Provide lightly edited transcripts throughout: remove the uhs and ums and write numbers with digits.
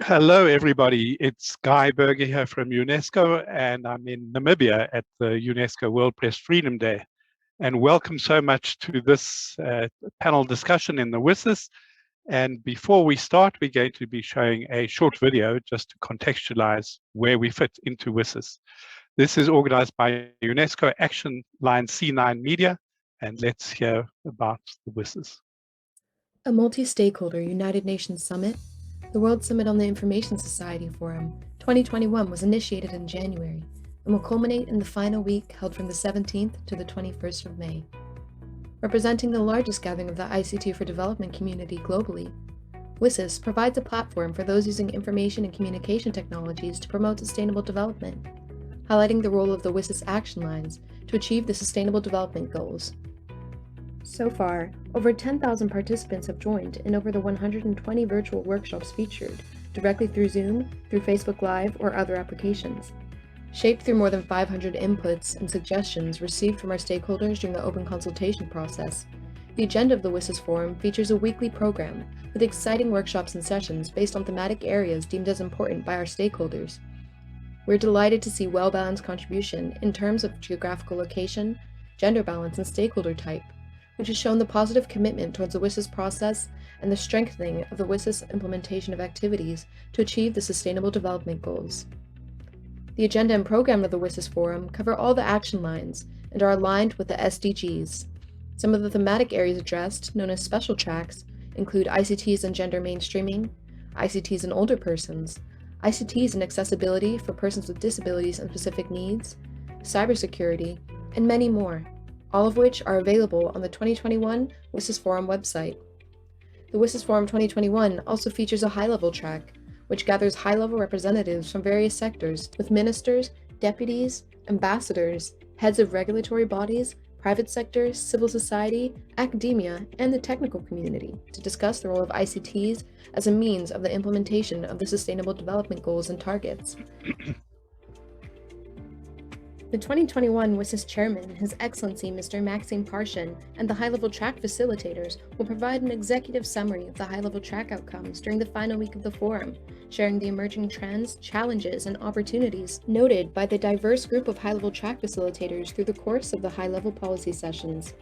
Hello, everybody. It's Guy Berger here from UNESCO, and I'm in Namibia at the UNESCO World Press Freedom Day. And welcome so much to this panel discussion in the WSIS. And before we start, we're going to be showing a short video just to contextualize where we fit into WSIS. This is organized by UNESCO Action Line C9 Media, and let's hear about the WSIS. A multi-stakeholder United Nations Summit, the World Summit on the Information Society Forum 2021 was initiated in January and will culminate in the final week held from the 17th to the 21st of May. Representing the largest gathering of the ICT for Development community globally, WSIS provides a platform for those using information and communication technologies to promote sustainable development, highlighting the role of the WSIS action lines to achieve the Sustainable Development Goals. So far, over 10,000 participants have joined in over the 120 virtual workshops featured, directly through Zoom, through Facebook Live, or other applications. Shaped through more than 500 inputs and suggestions received from our stakeholders during the open consultation process, the agenda of the WSIS Forum features a weekly program with exciting workshops and sessions based on thematic areas deemed as important by our stakeholders. We're delighted to see well-balanced contribution in terms of geographical location, gender balance, and stakeholder type, which has shown the positive commitment towards the WSIS process and the strengthening of the WSIS implementation of activities to achieve the Sustainable Development Goals. The agenda and program of the WSIS Forum cover all the action lines and are aligned with the SDGs. Some of the thematic areas addressed, known as special tracks, include ICTs and gender mainstreaming, ICTs and older persons, ICTs and accessibility for persons with disabilities and specific needs, cybersecurity, and many more, all of which are available on the 2021 WSIS Forum website. The WSIS Forum 2021 also features a high-level track, which gathers high-level representatives from various sectors with ministers, deputies, ambassadors, heads of regulatory bodies, private sector, civil society, academia, and the technical community to discuss the role of ICTs as a means of the implementation of the Sustainable Development Goals and targets. The 2021 WSIS Chairman, His Excellency Mr. Maxime Parshin, and the high-level track facilitators will provide an executive summary of the high-level track outcomes during the final week of the forum, sharing the emerging trends, challenges, and opportunities noted by the diverse group of high-level track facilitators through the course of the high-level policy sessions.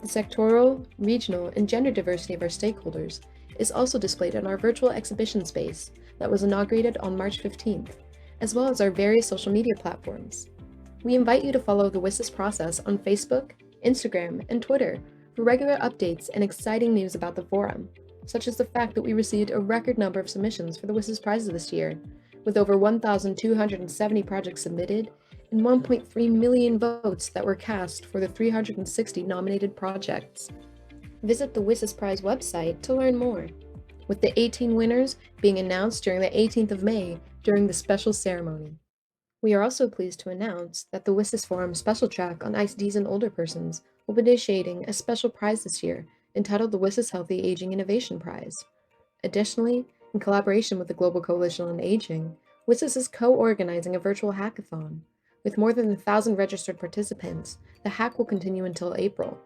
The sectoral, regional, and gender diversity of our stakeholders is also displayed in our virtual exhibition space that was inaugurated on March 15th, as well as our various social media platforms. We invite you to follow the WSIS process on Facebook, Instagram, and Twitter for regular updates and exciting news about the forum, such as the fact that we received a record number of submissions for the WSIS prizes this year, with over 1,270 projects submitted and 1.3 million votes that were cast for the 360 nominated projects. Visit the WSIS Prize website to learn more, with the 18 winners being announced during the 18th of May during the special ceremony. We are also pleased to announce that the WSIS Forum special track on ICTs and older persons will be initiating a special prize this year entitled the WSIS Healthy Aging Innovation Prize. Additionally, in collaboration with the Global Coalition on Aging, WSIS is co-organizing a virtual hackathon. With more than 1,000 registered participants, the hack will continue until April.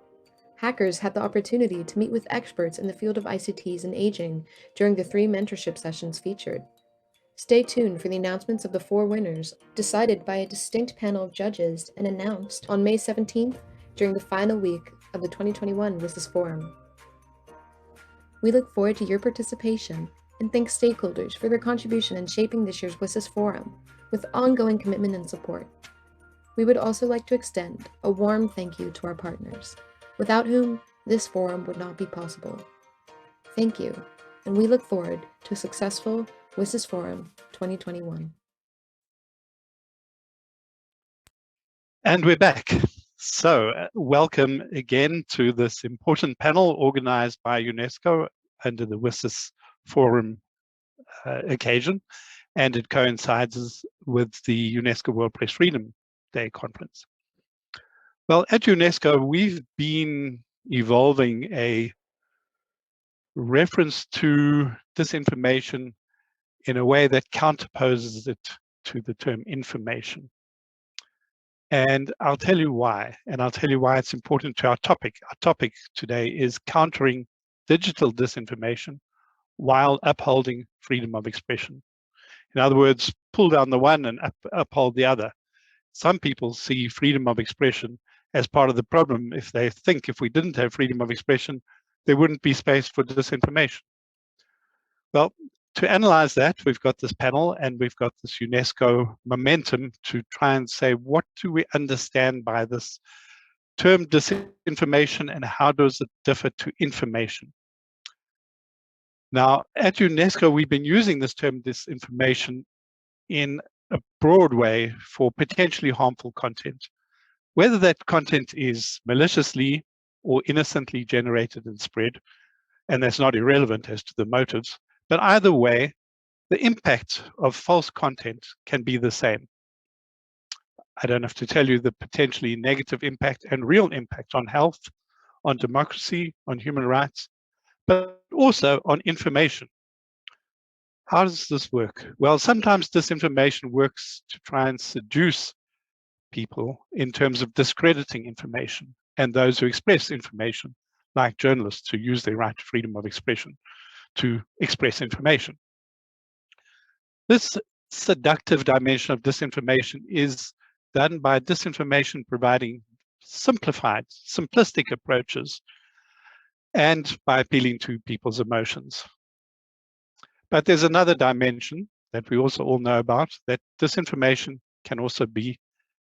Hackers had the opportunity to meet with experts in the field of ICTs and aging during the 3 mentorship sessions featured. Stay tuned for the announcements of the 4 winners, decided by a distinct panel of judges and announced on May 17th during the final week of the 2021 WSIS Forum. We look forward to your participation and thank stakeholders for their contribution in shaping this year's WSIS Forum with ongoing commitment and support. We would also like to extend a warm thank you to our partners, without whom this forum would not be possible. Thank you, and we look forward to a successful WSIS Forum 2021. And we're back. So welcome again to this important panel organized by UNESCO under the WSIS Forum occasion, and it coincides with the UNESCO World Press Freedom Day conference. Well, at UNESCO, we've been evolving a reference to disinformation in a way that counterposes it to the term information. And I'll tell you why, and I'll tell you why it's important to our topic. Our topic today is countering digital disinformation while upholding freedom of expression. In other words, pull down the one and uphold the other. Some people see freedom of expression as part of the problem. If they think if we didn't have freedom of expression, there wouldn't be space for disinformation. Well, to analyze that, we've got this panel and we've got this UNESCO momentum to try and say, what do we understand by this term disinformation and how does it differ to information? Now, at UNESCO, we've been using this term disinformation in a broad way for potentially harmful content, whether that content is maliciously or innocently generated and spread, and that's not irrelevant as to the motives, but either way, the impact of false content can be the same. I don't have to tell you the potentially negative impact and real impact on health, on democracy, on human rights, but also on information. How does this work? Well, sometimes disinformation works to try and seduce people in terms of discrediting information and those who express information, like journalists who use their right to freedom of expression to express information. This seductive dimension of disinformation is done by disinformation providing simplified, simplistic approaches and by appealing to people's emotions. But there's another dimension that we also all know about, that disinformation can also be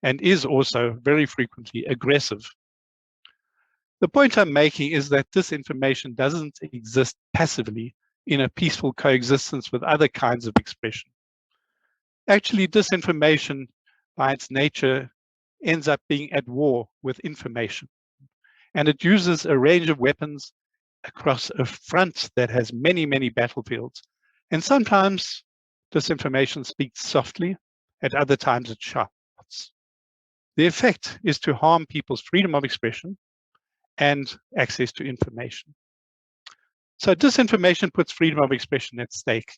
and is also very frequently aggressive. The point I'm making is that disinformation doesn't exist passively in a peaceful coexistence with other kinds of expression. Actually, disinformation by its nature ends up being at war with information. And it uses a range of weapons across a front that has many, many battlefields. And sometimes disinformation speaks softly, at other times it shouts. The effect is to harm people's freedom of expression and access to information. So disinformation puts freedom of expression at stake.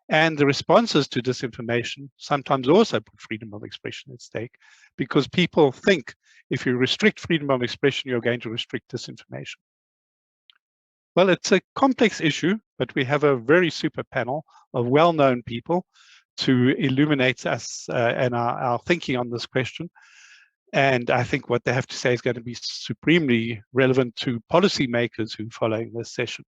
And the responses to disinformation sometimes also put freedom of expression at stake, because people think if you restrict freedom of expression, you're going to restrict disinformation. Well, it's a complex issue, but we have a very super panel of well-known people to illuminate us and our thinking on this question. And I think what they have to say is going to be supremely relevant to policymakers who are following this session.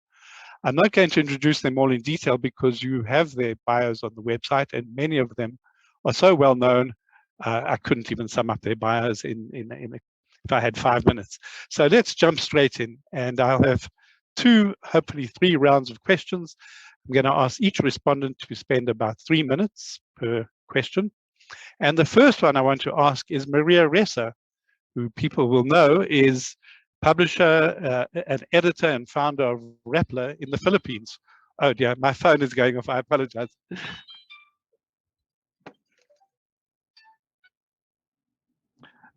I'm not going to introduce them all in detail because you have their bios on the website and many of them are so well known, I couldn't even sum up their bios if I had 5 minutes. So let's jump straight in, and I'll have hopefully three rounds of questions. I'm going to ask each respondent to spend about 3 minutes per question. And the first one I want to ask is Maria Ressa, who people will know is publisher, an editor and founder of Rappler in the Philippines. Oh dear, my phone is going off, I apologize.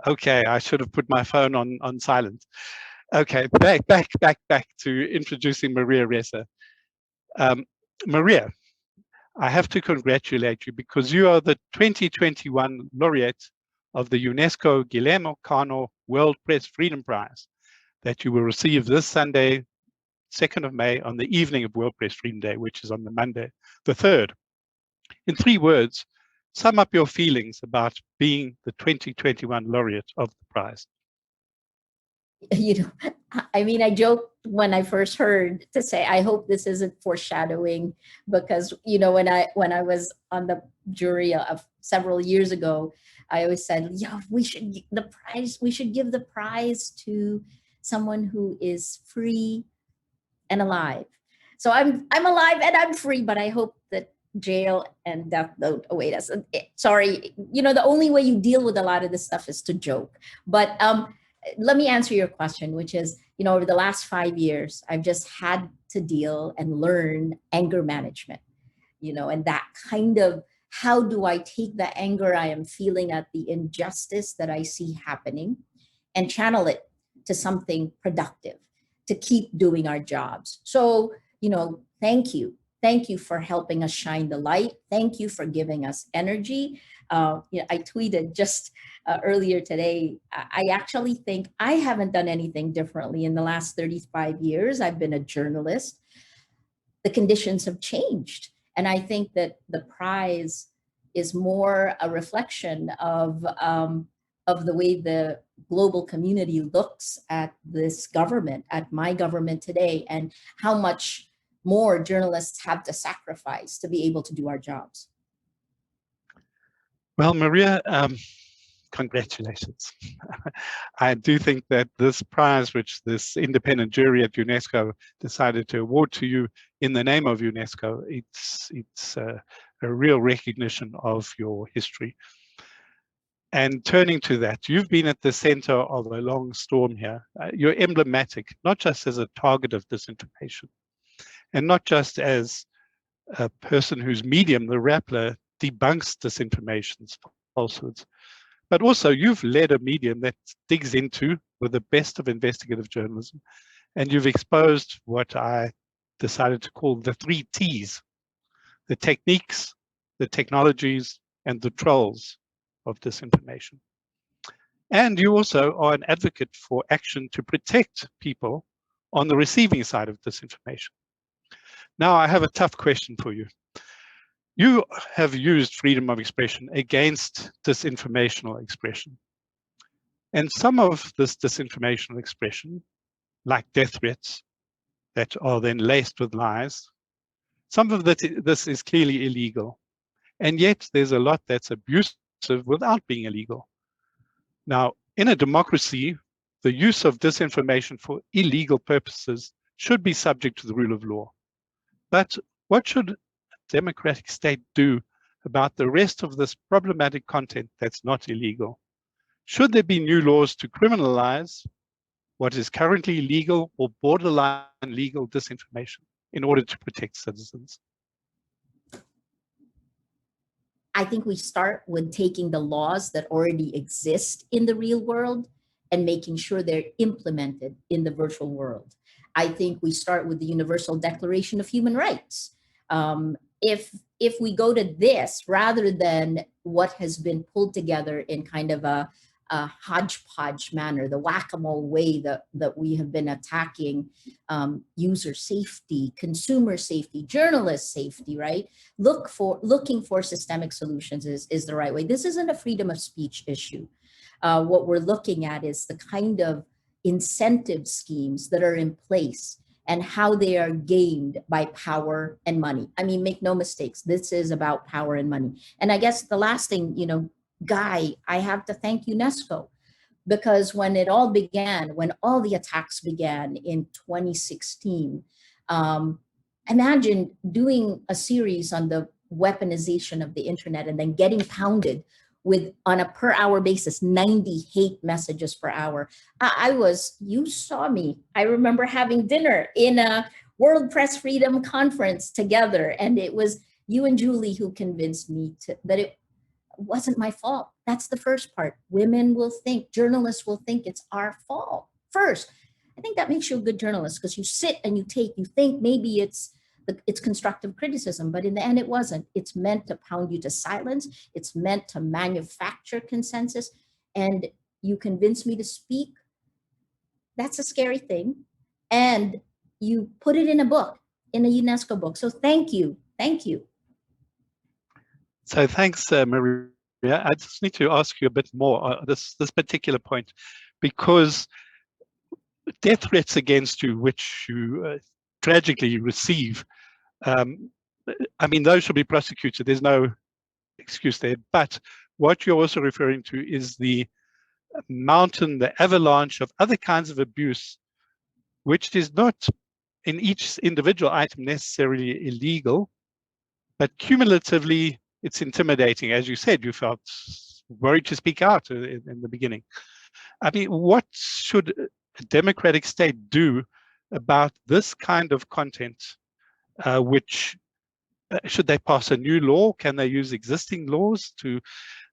Okay, I should have put my phone on silent. Okay, back to introducing Maria Ressa. Maria, I have to congratulate you because you are the 2021 laureate of the UNESCO Guillermo Cano World Press Freedom Prize that you will receive this Sunday, 2nd of May, on the evening of World Press Freedom Day, which is on the Monday, the 3rd. In 3 words, sum up your feelings about being the 2021 laureate of the prize. You know, I mean, I joked when I first heard to say, I hope this isn't foreshadowing, because, you know, when I was on the jury of several years ago, I always said, yeah, we should give the prize to someone who is free and alive. So I'm alive and I'm free, but I hope that jail and death don't await us. Sorry, you know, the only way you deal with a lot of this stuff is to joke. But let me answer your question, which is, you know, over the last 5 years, I've just had to deal and learn anger management, you know, and that kind of, how do I take the anger I am feeling at the injustice that I see happening and channel it to something productive to keep doing our jobs. So, you know, thank you. Thank you for helping us shine the light. Thank you for giving us energy. You know, I tweeted just earlier today, I actually think I haven't done anything differently in the last 35 years. I've been a journalist. the conditions have changed. And I think that the prize is more a reflection of the way the global community looks at this government, at my government today, and how much more journalists have to sacrifice to be able to do our jobs. Well, Maria, congratulations. I do think that this prize, which this independent jury at UNESCO decided to award to you in the name of UNESCO, it's a real recognition of your history. And turning to that, you've been at the center of a long storm here. You're emblematic, not just as a target of disinformation, and not just as a person whose medium, the Rappler, debunks disinformation's falsehoods, but also you've led a medium that digs into with the best of investigative journalism, and you've exposed what I decided to call the 3 T's: the techniques, the technologies, and the trolls of disinformation. And you also are an advocate for action to protect people on the receiving side of disinformation. Now, I have a tough question for you. You have used freedom of expression against disinformational expression. And some of this disinformational expression, like death threats that are then laced with lies, some of this is clearly illegal. And yet there's a lot that's abusive without being illegal. Now, in a democracy, the use of disinformation for illegal purposes should be subject to the rule of law. But what should a democratic state do about the rest of this problematic content that's not illegal? Should there be new laws to criminalize what is currently legal or borderline legal disinformation in order to protect citizens? I think we start with taking the laws that already exist in the real world and making sure they're implemented in the virtual world. I think we start with the Universal Declaration of Human Rights. If we go to this rather than what has been pulled together in kind of a hodgepodge manner, the whack-a-mole way that we have been attacking user safety, consumer safety, journalist safety, right? Looking for systemic solutions is the right way. This isn't a freedom of speech issue. What we're looking at is the kind of incentive schemes that are in place and how they are gained by power and money. I mean, make no mistakes, this is about power and money. And I guess the last thing, Guy, I have to thank UNESCO, because when it all began, when all the attacks began in 2016, imagine doing a series on the weaponization of the internet and then getting pounded with, on a per hour basis, 90 hate messages per hour. You saw me. I remember having dinner in a World Press Freedom conference together, and it was you and Julie who convinced me that it wasn't my fault. That's the first part. Women will think, journalists will think it's our fault first. I think that makes you a good journalist, because you sit and you think maybe it's constructive criticism, but in the end it wasn't. It's meant to pound you to silence. It's meant to manufacture consensus. And you convince me to speak. That's a scary thing. And you put it in a book, in a UNESCO book. So thank you. Thank you. So thanks, Maria. I just need to ask you a bit more on this particular point, because death threats against you, which you tragically receive, I mean, those should be prosecuted. There's no excuse there. But what you're also referring to is the mountain, the avalanche of other kinds of abuse, which is not in each individual item necessarily illegal, but cumulatively it's intimidating. As you said, you felt worried to speak out in the beginning. I mean, what should a democratic state do about this kind of content? Which should they pass a new law? Can they use existing laws to,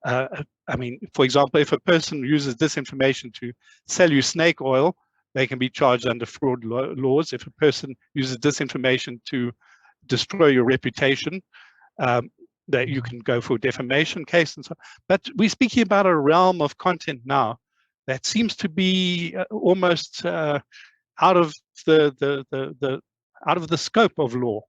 I mean, for example, if a person uses disinformation to sell you snake oil, they can be charged under fraud laws. If a person uses disinformation to destroy your reputation, that you can go for a defamation case and so on. But we're speaking about a realm of content now that seems to be almost out of the scope of law.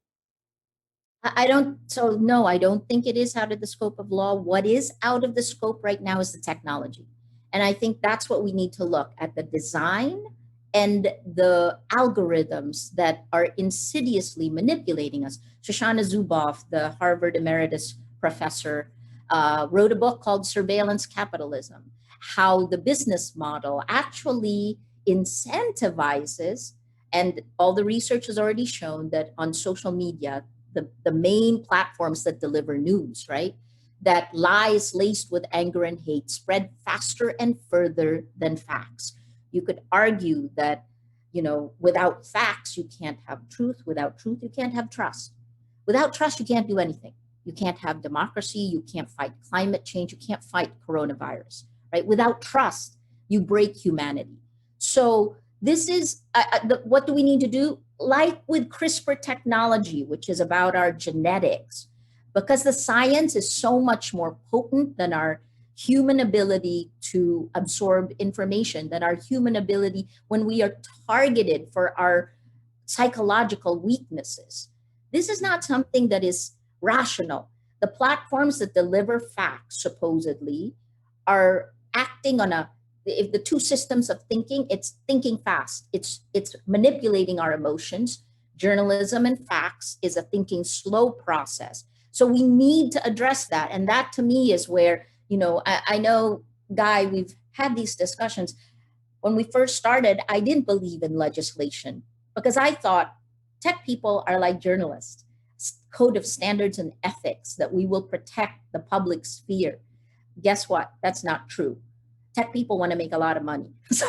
I don't, so no, I don't think it is out of the scope of law. What is out of the scope right now is the technology. And I think that's what we need to look at, the design and the algorithms that are insidiously manipulating us. Shoshana Zuboff, the Harvard emeritus professor, wrote a book called Surveillance Capitalism, how the business model actually incentivizes, and all the research has already shown that on social media, the main platforms that deliver news, right? That lies laced with anger and hate spread faster and further than facts. You could argue that, without facts, you can't have truth. Without truth, you can't have trust. Without trust, you can't do anything. You can't have democracy. You can't fight climate change. You can't fight coronavirus, right? Without trust, you break humanity. So this is what do we need to do? Like with CRISPR technology, which is about our genetics, because the science is so much more potent than our human ability to absorb information, than our human ability when we are targeted for our psychological weaknesses. This is not something that is rational. The platforms that deliver facts, supposedly, are acting on if the two systems of thinking, it's thinking fast, it's manipulating our emotions. Journalism and facts is a thinking slow process. So we need to address that. And that to me is where, I know, Guy, we've had these discussions. When we first started, I didn't believe in legislation because I thought tech people are like journalists, code of standards and ethics that we will protect the public sphere. Guess what? That's not true. Tech people want to make a lot of money. So,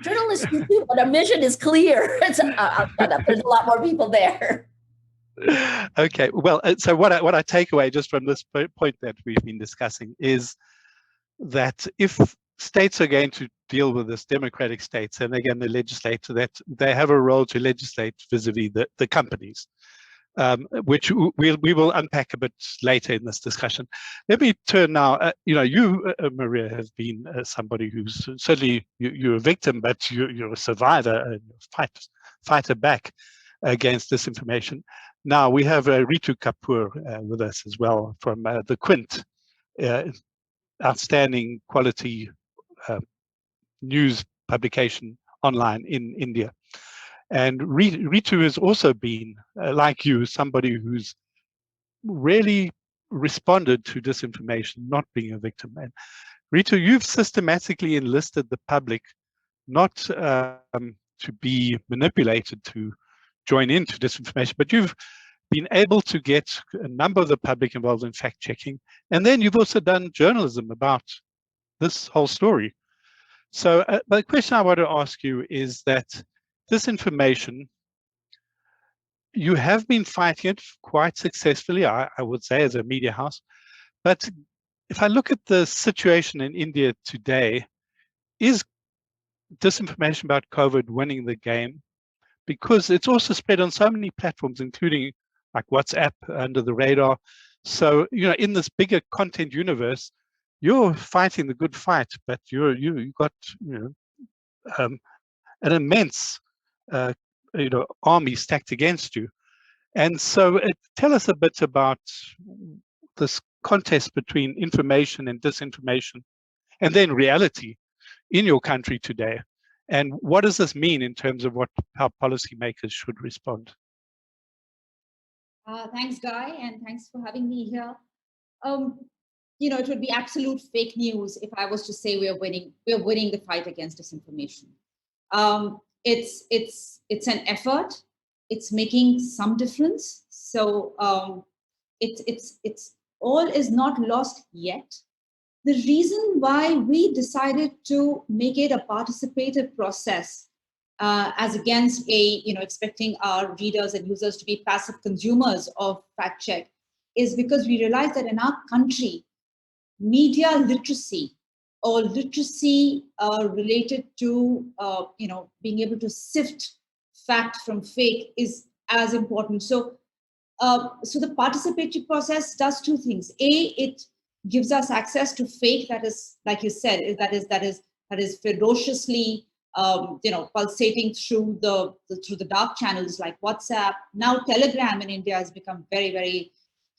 journalists do too, but our mission is clear. I'll shut up. There's a lot more people there. Okay, well, so what I take away just from this point that we've been discussing is that if states are going to deal with this, democratic states, and again, the legislature, that they have a role to legislate vis-a-vis the companies. Which we will unpack a bit later in this discussion. Let me turn now. You, Maria, have been somebody who's certainly you're a victim, but you're a survivor and fighter back against disinformation. Now we have Ritu Kapoor with us as well from the Quint, outstanding quality news publication online in India. And Ritu has also been, like you, somebody who's really responded to disinformation, not being a victim. And Ritu, you've systematically enlisted the public not to be manipulated to join into disinformation, but you've been able to get a number of the public involved in fact-checking. And then you've also done journalism about this whole story. So the question I want to ask you is that disinformation, you have been fighting it quite successfully, I would say, as a media house. But if I look at the situation in India today, is disinformation about COVID winning the game? Because it's also spread on so many platforms, including like WhatsApp, under the radar. So, in this bigger content universe, you're fighting the good fight, but you've got an immense army stacked against you. And so tell us a bit about this contest between information and disinformation, and then reality in your country today. And what does this mean in terms of how policymakers should respond? Thanks, Guy, and thanks for having me here. It would be absolute fake news if I was to say we're winning the fight against disinformation. It's an effort. It's making some difference. So it's all is not lost yet. The reason why we decided to make it a participative process, as against expecting our readers and users to be passive consumers of fact check, is because we realized that in our country, media literacy or literacy related to being able to sift fact from fake is as important. So the participatory process does two things. A, it gives us access to fake that is, like you said, that is ferociously pulsating through the dark channels like WhatsApp. Now Telegram in India has become very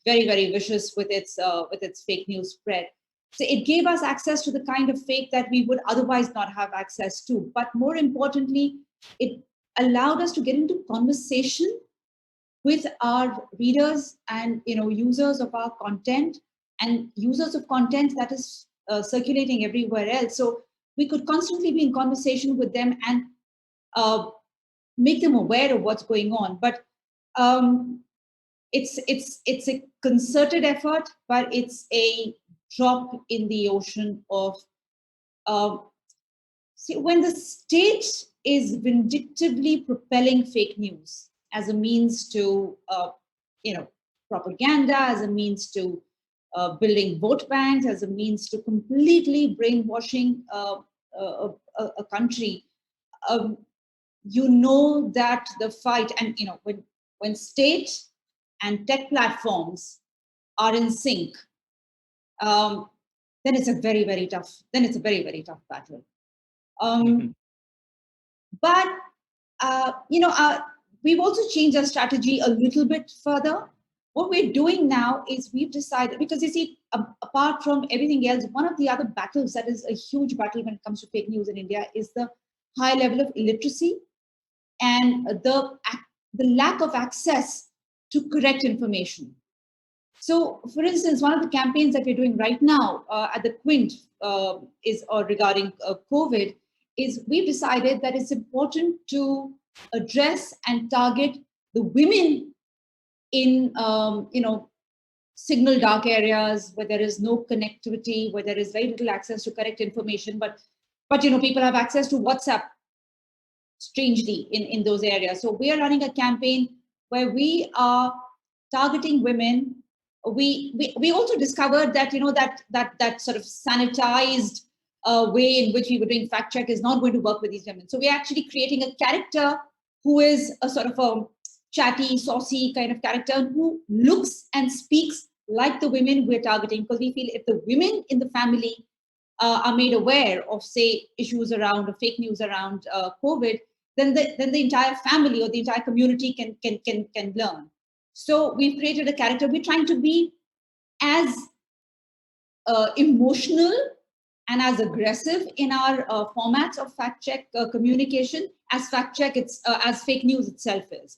vicious with its fake news spread. So it gave us access to the kind of fake that we would otherwise not have access to. But more importantly, it allowed us to get into conversation with our readers and users of our content and users of content that is circulating everywhere else. So we could constantly be in conversation with them and make them aware of what's going on. But it's a concerted effort, but it's a drop in the ocean of see, when the state is vindictively propelling fake news as a means to propaganda, as a means to building vote banks, as a means to completely brainwashing a country, that the fight, and when state and tech platforms are in sync, then it's a very tough battle. But we've also changed our strategy a little bit further. What we're doing now is we've decided, because you see, apart from everything else, one of the other battles that is a huge battle when it comes to fake news in India is the high level of illiteracy and the lack of access to correct information. So, for instance, one of the campaigns that we're doing right now at the Quint regarding COVID is we've decided that it's important to address and target the women in signal dark areas where there is no connectivity, where there is very little access to correct information, but people have access to WhatsApp strangely in those areas. So we are running a campaign where we are targeting women. We also discovered that that sort of sanitized way in which we were doing fact check is not going to work with these women. So we're actually creating a character who is a sort of a chatty, saucy kind of character who looks and speaks like the women we're targeting, because we feel if the women in the family are made aware of, say, issues around or fake news around COVID, then the entire family or the entire community can learn. So we've created a character. We're trying to be as emotional and as aggressive in our formats of fact check communication as as fake news itself is.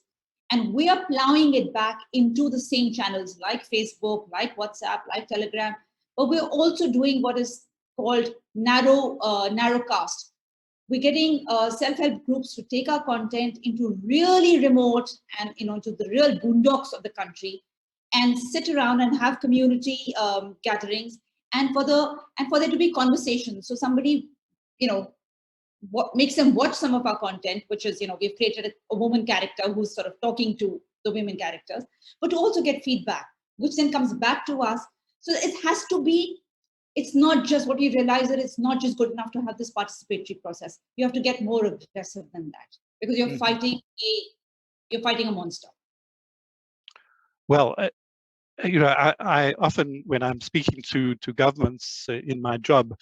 And we are plowing it back into the same channels like Facebook, like WhatsApp, like Telegram. But we're also doing what is called narrowcast. We're getting self-help groups to take our content into really remote and to the real boondocks of the country and sit around and have community gatherings, and for there to be conversations. So somebody, what makes them watch some of our content, which is, we've created a woman character who's sort of talking to the women characters, but to also get feedback, which then comes back to us. So it has to be, it's not just what we realize that it's not just good enough to have this participatory process. You have to get more aggressive than that, because you're fighting a monster. Well, I often, when I'm speaking to governments in my job,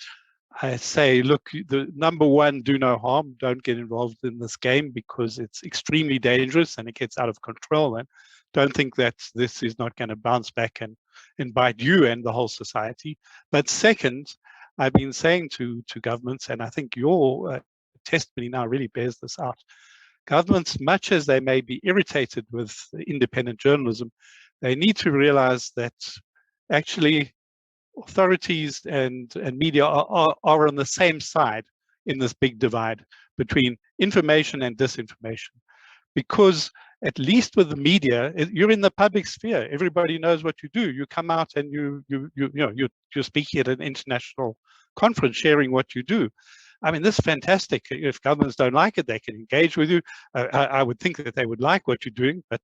I say, look, the number one, do no harm. Don't get involved in this game because it's extremely dangerous and it gets out of control. And don't think that this is not going to bounce back and bite you and the whole society. But second, I've been saying to governments, and I think your testimony now really bears this out. Governments, much as they may be irritated with independent journalism, they need to realize that actually authorities and media are on the same side in this big divide between information and disinformation. Because at least with the media, you're in the public sphere. Everybody knows what you do. You come out and you're speaking at an international conference, sharing what you do. I mean, this is fantastic. If governments don't like it, they can engage with you. I would think that they would like what you're doing, but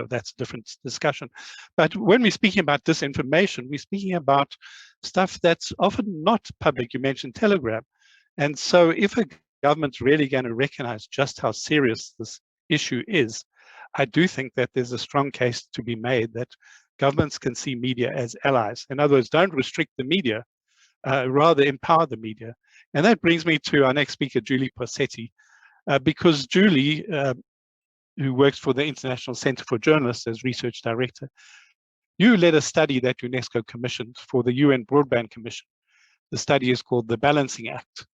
that's a different discussion. But when we're speaking about disinformation, we're speaking about stuff that's often not public. You mentioned Telegram. And so if a government's really going to recognize just how serious this issue is, I do think that there's a strong case to be made that governments can see media as allies. In other words, don't restrict the media, rather empower the media. And that brings me to our next speaker, Julie Possetti, because Julie, who works for the International Center for Journalists as research director, you led a study that UNESCO commissioned for the UN Broadband Commission. The study is called the Balancing Act.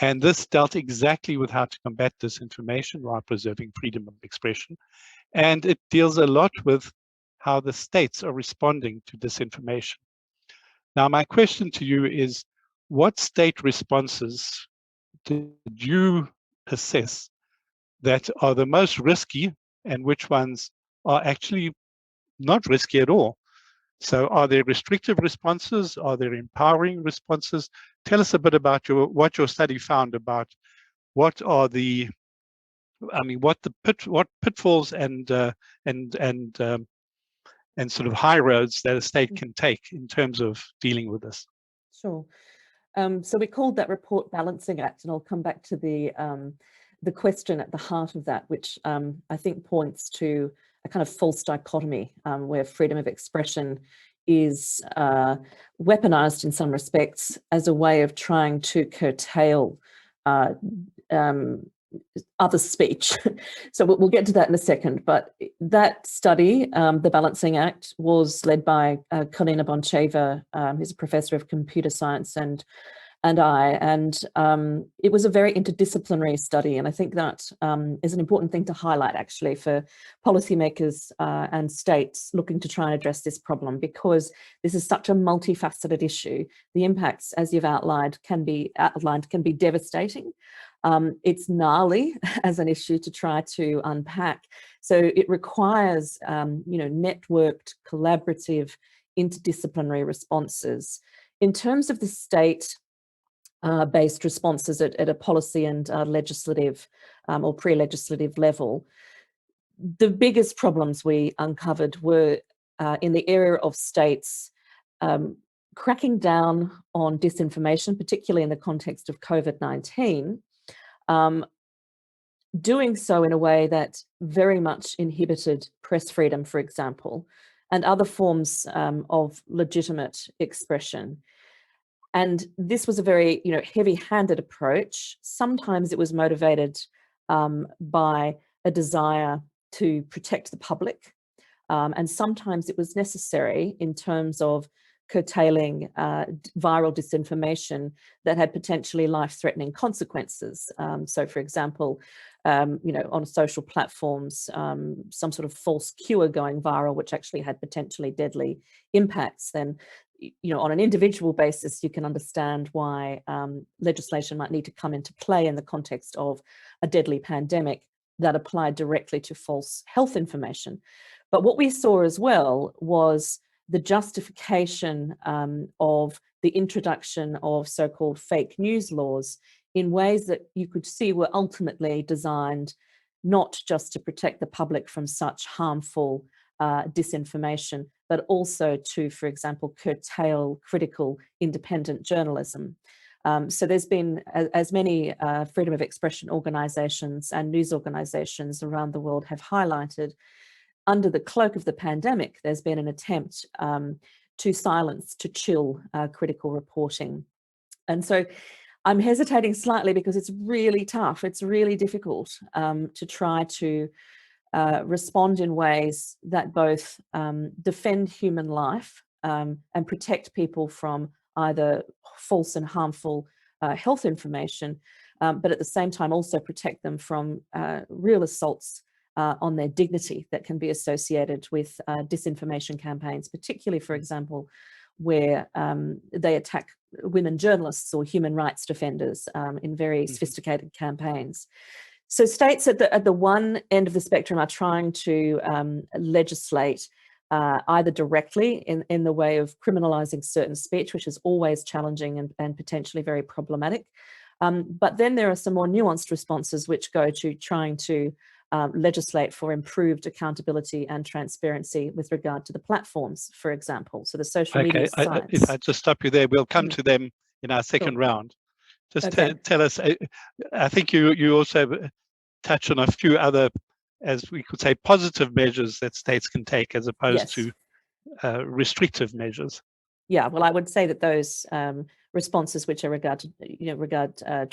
And this dealt exactly with how to combat disinformation while preserving freedom of expression. And it deals a lot with how the states are responding to disinformation. Now, my question to you is, what state responses did you assess that are the most risky, and which ones are actually not risky at all? So are there restrictive responses? Are there empowering responses? Tell us a bit about what your study found about what are the, what pitfalls and sort of high roads that a state can take in terms of dealing with this. Sure. So we called that report Balancing Act, and I'll come back to the question at the heart of that, which I think points to a kind of false dichotomy where freedom of expression is weaponized in some respects as a way of trying to curtail other speech. So we'll get to that in a second. But that study, the Balancing Act, was led by Kalina Boncheva, who's a professor of computer science, and it was a very interdisciplinary study. And I think that is an important thing to highlight, actually, for policymakers and states looking to try and address this problem, because this is such a multifaceted issue. The impacts, as you've outlined, can be devastating. It's gnarly as an issue to try to unpack. So it requires, networked, collaborative, interdisciplinary responses. In terms of the state-based responses at a policy and legislative or pre-legislative level, the biggest problems we uncovered were in the area of states cracking down on disinformation, particularly in the context of COVID-19, doing so in a way that very much inhibited press freedom, for example, and other forms of legitimate expression. And this was a very, heavy-handed approach. Sometimes it was motivated by a desire to protect the public, and sometimes it was necessary in terms of curtailing viral disinformation that had potentially life-threatening consequences. So, for example, on social platforms, some sort of false cure going viral, which actually had potentially deadly impacts. Then, on an individual basis, you can understand why legislation might need to come into play in the context of a deadly pandemic that applied directly to false health information. But what we saw as well was the justification of the introduction of so-called fake news laws in ways that you could see were ultimately designed not just to protect the public from such harmful disinformation, but also to, for example, curtail critical independent journalism. So there's been, as many freedom of expression organizations and news organizations around the world have highlighted, under the cloak of the pandemic, there's been an attempt to silence, to chill critical reporting. And so I'm hesitating slightly because it's really tough. It's really difficult to try to respond in ways that both defend human life and protect people from either false and harmful health information, but at the same time also protect them from real assaults on their dignity that can be associated with disinformation campaigns, particularly, for example, where they attack women journalists or human rights defenders in very sophisticated campaigns. So states at the one end of the spectrum are trying to legislate either directly in the way of criminalizing certain speech, which is always challenging and potentially very problematic. But then there are some more nuanced responses which go to trying to legislate for improved accountability and transparency with regard to the platforms, for example. So the social media sites. If I just stop you there, we'll come to them in our second round. Just tell us, I think you also touch on a few other, as we could say, positive measures that states can take as opposed to restrictive measures. Yeah, well, I would say that those responses which are regard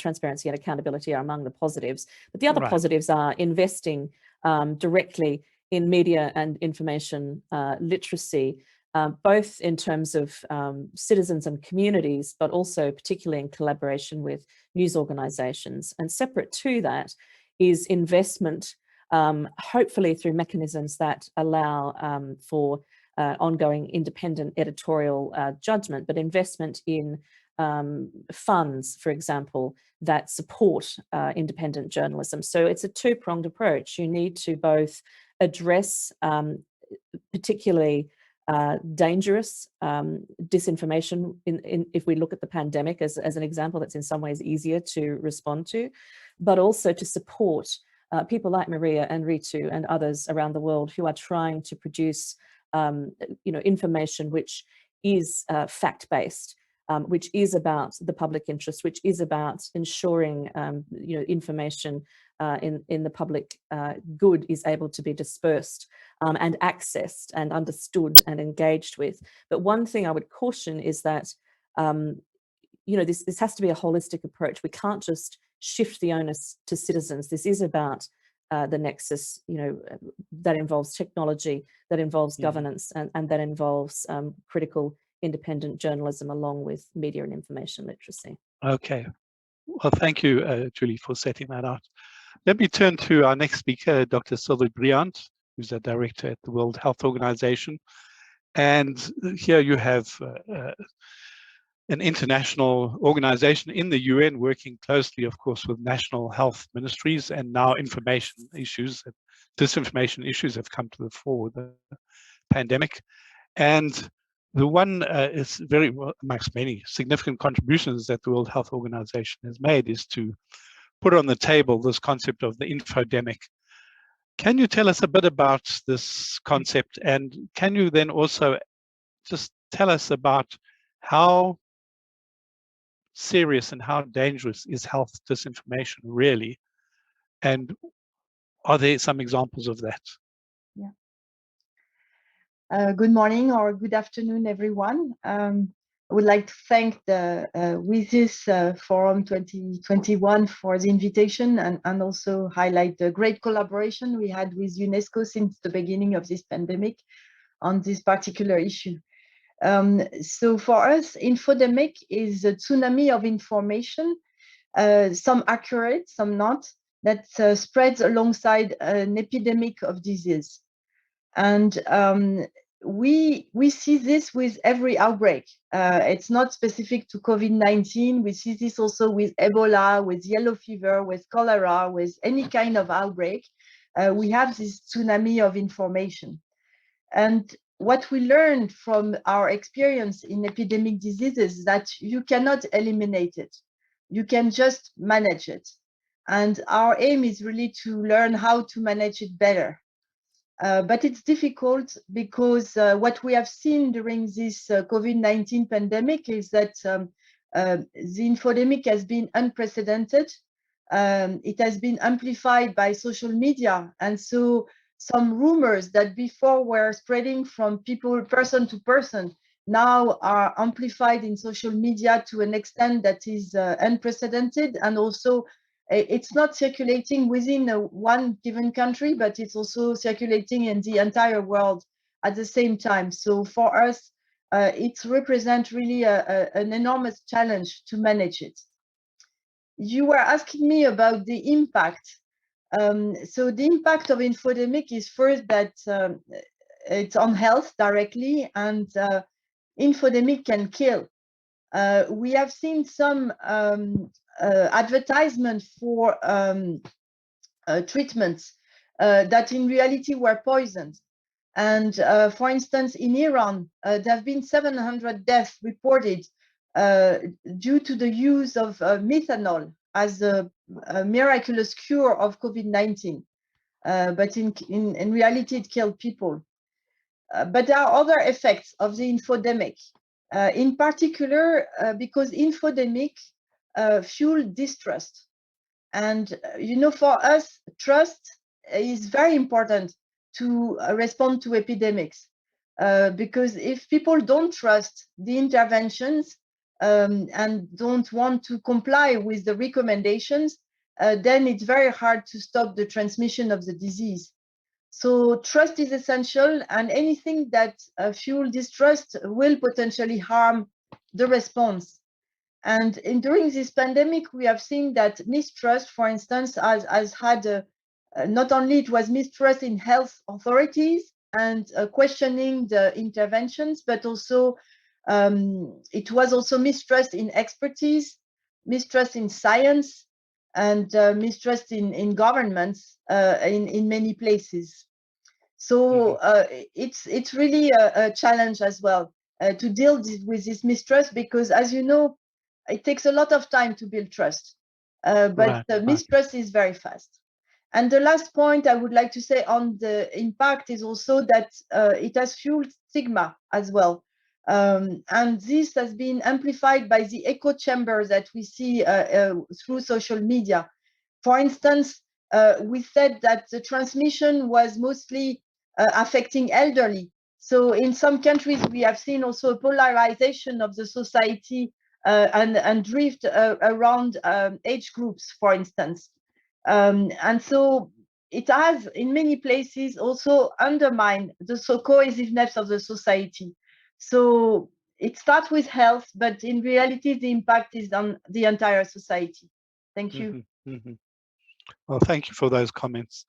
transparency and accountability are among the positives. But the other Right. positives are investing directly in media and information literacy, both in terms of citizens and communities, but also particularly in collaboration with news organizations. And separate to that is investment, hopefully through mechanisms that allow for ongoing independent editorial judgment, but investment in funds, for example, that support independent journalism. So it's a two-pronged approach. You need to both address particularly dangerous disinformation if we look at the pandemic as an example that's in some ways easier to respond to, but also to support people like Maria and Ritu and others around the world who are trying to produce information which is fact-based, which is about the public interest, which is about ensuring information in the public good is able to be dispersed and accessed and understood and engaged with. But one thing I would caution is that this has to be a holistic approach. We can't just shift the onus to citizens. This is about the nexus, that involves technology, that involves governance, and that involves critical independent journalism along with media and information literacy. Okay. Well, thank you, Julie, for setting that out. Let me turn to our next speaker, Dr. Sylvie Briand, who's a director at the World Health Organization. And here you have an international organization in the UN working closely, of course, with national health ministries, and now information issues, disinformation issues have come to the fore with the pandemic. And the one is very, well, amongst many significant contributions that the World Health Organization has made is to put on the table this concept of the infodemic. Can you tell us a bit about this concept, and can you then also just tell us about how serious and how dangerous is health disinformation really, and are there some examples of that? Yeah. Good morning or good afternoon, everyone. I would like to thank the WSIS Forum 2021 for the invitation, and also highlight the great collaboration we had with UNESCO since the beginning of this pandemic on this particular issue. So for us, infodemic is a tsunami of information, some accurate, some not, that spreads alongside an epidemic of disease. And we see this with every outbreak. It's not specific to COVID-19. We see this also with Ebola, with yellow fever, with cholera, with any kind of outbreak. We have this tsunami of information. And what we learned from our experience in epidemic diseases is that you cannot eliminate it. You can just manage it. And our aim is really to learn how to manage it better. But it's difficult because what we have seen during this COVID-19 pandemic is that the infodemic has been unprecedented. It has been amplified by social media. And so some rumors that before were spreading from person to person, now are amplified in social media to an extent that is unprecedented, and also it's not circulating within one given country, but it's also circulating in the entire world at the same time. So for us, it represents really an enormous challenge to manage it. You were asking me about the impact. So the impact of infodemic is first that it's on health directly, and infodemic can kill. We have seen some advertisement for treatments that in reality were poisoned. And for instance, in Iran, there have been 700 deaths reported due to the use of methanol as a miraculous cure of COVID-19. But in reality, it killed people. But there are other effects of the infodemic. In particular, because infodemic fuel distrust. And, for us, trust is very important to respond to epidemics. Because if people don't trust the interventions, and don't want to comply with the recommendations, then it's very hard to stop the transmission of the disease. So trust is essential, and anything that fuels distrust will potentially harm the response. And during this pandemic, we have seen that mistrust, for instance, has had not only it was mistrust in health authorities and questioning the interventions, but also it was also mistrust in expertise, mistrust in science, and mistrust in governments in many places. So it's really a challenge as well to deal with this mistrust, because, as you know, it takes a lot of time to build trust, but the mistrust is very fast. And the last point I would like to say on the impact is also that it has fueled stigma as well. And this has been amplified by the echo chamber that we see through social media. For instance, we said that the transmission was mostly affecting elderly. So in some countries, we have seen also a polarization of the society and drift around age groups, for instance. And so it has, in many places, also undermined the cohesiveness of the society. So it starts with health, but in reality, the impact is on the entire society. Thank you. Well, thank you for those comments.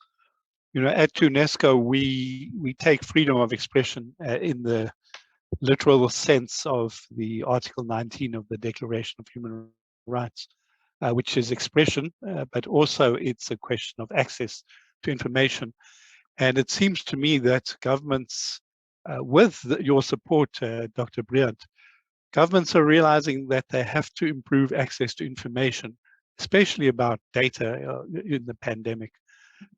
You know, at UNESCO, we take freedom of expression in the literal sense of the Article 19 of the Declaration of Human Rights, which is expression, but also it's a question of access to information. And it seems to me that governments, with your support, Dr. Briand, governments are realizing that they have to improve access to information, especially about data in the pandemic.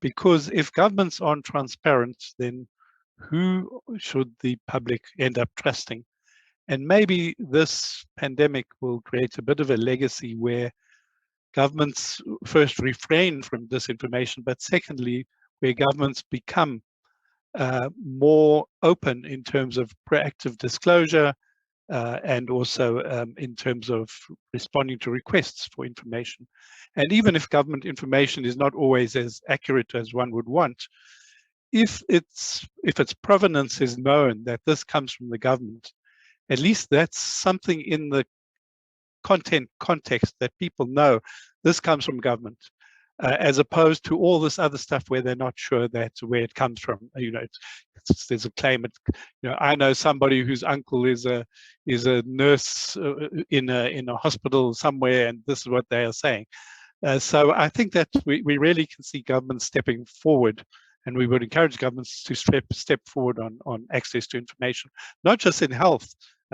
Because if governments aren't transparent, then who should the public end up trusting? And maybe this pandemic will create a bit of a legacy where governments first refrain from disinformation, but secondly, where governments become more open in terms of proactive disclosure and also in terms of responding to requests for information. And even if government information is not always as accurate as one would want, if its provenance is known, that this comes from the government, at least that's something in the context that people know this comes from government, as opposed to all this other stuff where they're not sure that's where it comes from. You know, there's a claim. You know, I know somebody whose uncle is a nurse in a hospital somewhere, and this is what they are saying. So I think that we really can see governments stepping forward, and we would encourage governments to step forward on access to information, not just in health,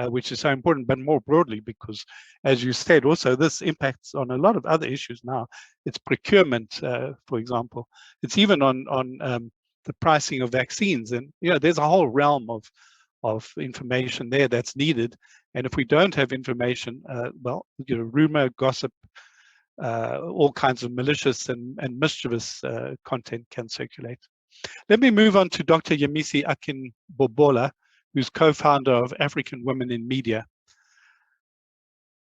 which is so important, but more broadly, because as you said, also this impacts on a lot of other issues now. It's procurement, for example. It's even on the pricing of vaccines, and you know, there's a whole realm of information there that's needed. And if we don't have information, well, you know, rumor, gossip, all kinds of malicious and mischievous content can circulate. Let me move on to Dr. Yemisi Akinbobola, who's co-founder of African Women in Media.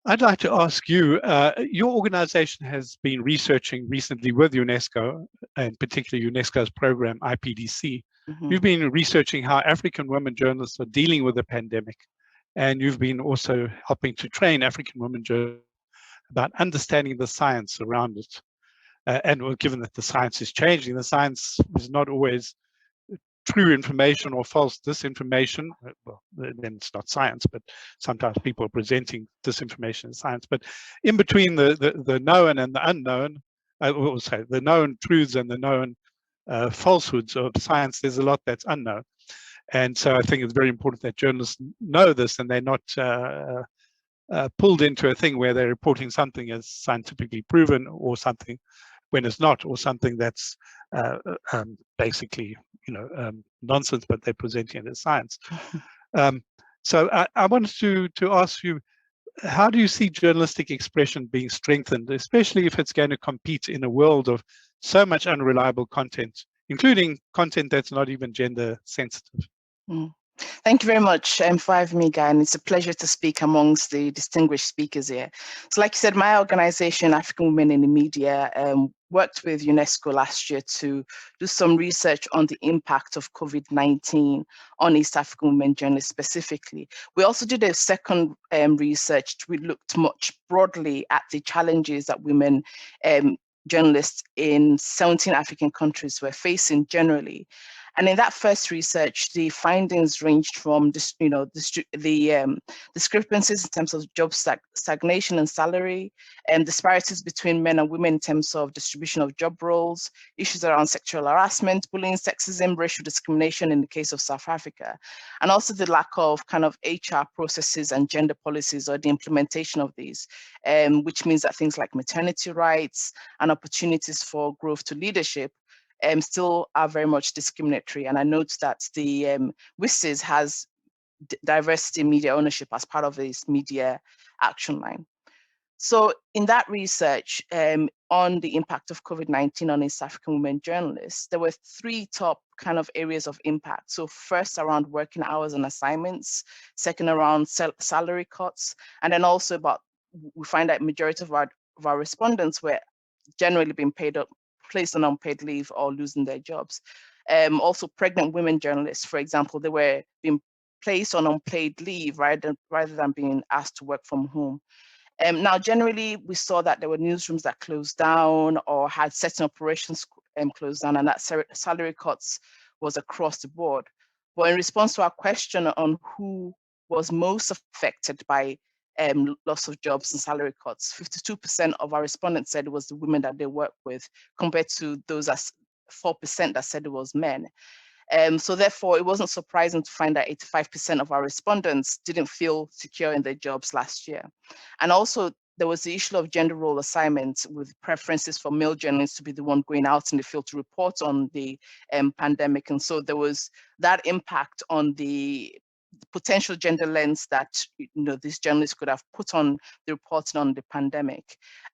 I'd like to ask you, your organization has been researching recently with UNESCO, and particularly UNESCO's program, IPDC. You've been researching how African women journalists are dealing with the pandemic, and you've been also helping to train African women journalists about understanding the science around it. And well, given that the science is changing, the science is not always true information or false disinformation. Well, then it's not science, but sometimes people are presenting disinformation as science. But in between the known and the unknown, also the known truths and the known falsehoods of science, there's a lot that's unknown. And so I think it's very important that journalists know this, and they're not pulled into a thing where they're reporting something as scientifically proven or something when it's not, or something that's basically, you know, nonsense, but they're presenting it as science. So I wanted to ask you, how do you see journalistic expression being strengthened, especially if it's going to compete in a world of so much unreliable content, including content that's not even gender sensitive? Thank you very much for having me, Guy, and it's a pleasure to speak amongst the distinguished speakers here. So like you said, my organization, African Women in the Media, worked with UNESCO last year to do some research on the impact of COVID-19 on East African women journalists specifically. We also did a second research. We looked much broadly at the challenges that women journalists in 17 African countries were facing generally. And in that first research, the findings ranged from discrepancies in terms of job stagnation and salary, and disparities between men and women in terms of distribution of job roles, issues around sexual harassment, bullying, sexism, racial discrimination in the case of South Africa, and also the lack of kind of HR processes and gender policies or the implementation of these, which means that things like maternity rights and opportunities for growth to leadership still are very much discriminatory. And I note that the WSIS has diversity in media ownership as part of this media action line. So in that research on the impact of COVID-19 on East African women journalists, there were three top kind of areas of impact. So first around working hours and assignments, second around salary cuts, and then also we find that majority of our respondents were generally being placed on unpaid leave or losing their jobs. Also pregnant women journalists, for example, they were being placed on unpaid leave rather than being asked to work from home. Now, generally, we saw that there were newsrooms that closed down or had certain operations closed down, and that salary cuts was across the board. But in response to our question on who was most affected by loss of jobs and salary cuts, 52% of our respondents said it was the women that they work with, compared to those as 4% that said it was men. So therefore, it wasn't surprising to find that 85% of our respondents didn't feel secure in their jobs last year. And also, there was the issue of gender role assignments with preferences for male journalists to be the one going out in the field to report on the pandemic. And so there was that impact on the potential gender lens that these journalists could have put on the reporting on the pandemic.